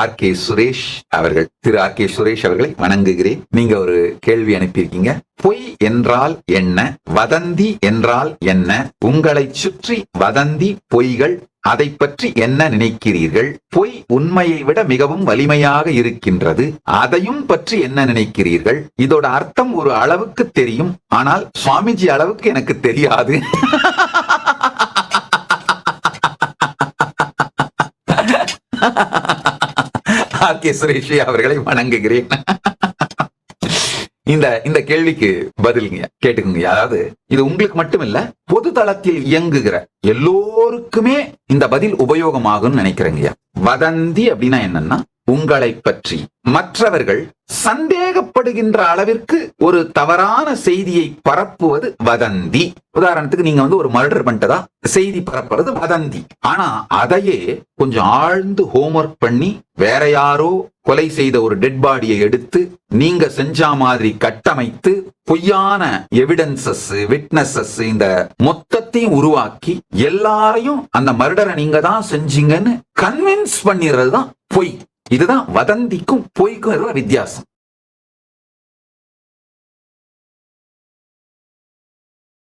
R.K. Suresh அவர்கள். திரு R.K. Suresh அவர்களை வணங்குகிறேன். நீங்க ஒரு கேள்வி அனுப்பியிருக்கீங்க. பொய் என்றால் என்ன? வதந்தி என்றால் என்ன? உங்களை சுற்றி வதந்தி, பொய்கள், அதை பற்றி என்ன நினைக்கிறீர்கள்? பொய் உண்மையை விட மிகவும் வலிமையாக இருக்கின்றது, அதையும் பற்றி என்ன நினைக்கிறீர்கள்? இதோட அர்த்தம் ஒரு அளவுக்கு தெரியும், ஆனால் சுவாமிஜி அளவுக்கு எனக்கு தெரியாது. R.K. சுரேஷ் அவர்களை வணங்குகிறேன். இந்த கேள்விக்கு பதிலுங்க கேட்டுக்குங்க. அதாவது இது உங்களுக்கு மட்டும் இல்ல, பொது தளத்தில் இயங்குகிற எல்லோருக்குமே இந்த பதில் உபயோகமாகும் நினைக்கிறேங்க. வதந்தி அப்படின்னா என்னன்னா, உங்களை பற்றி மற்றவர்கள் சந்தேகப்படுகின்ற அளவிற்கு ஒரு தவறான செய்தியை பரப்புவது வதந்தி. உதாரணத்துக்கு நீங்க ஒரு மர்டர் பண்ணிட்டதா செய்தி பரப்புறது வதந்தி. ஆனா அதையே கொஞ்சம் ஆழ்ந்து ஹோம்வொர்க் பண்ணி வேற யாரோ கொலை செய்த ஒரு டெட் பாடியை எடுத்து நீங்க செஞ்ச மாதிரி கட்டமைத்து பொய்யான எவிடன்சஸ், விட்னஸஸ், இந்த மொத்தத்தையும் உருவாக்கி எல்லாரையும் அந்த மர்டரை நீங்க தான் செஞ்சீங்கன்னு கன்வின்ஸ் பண்ணிடுறது தான் பொய். இதுதான் வதந்திக்கும் பொய்க்கும் வித்தியாசம்.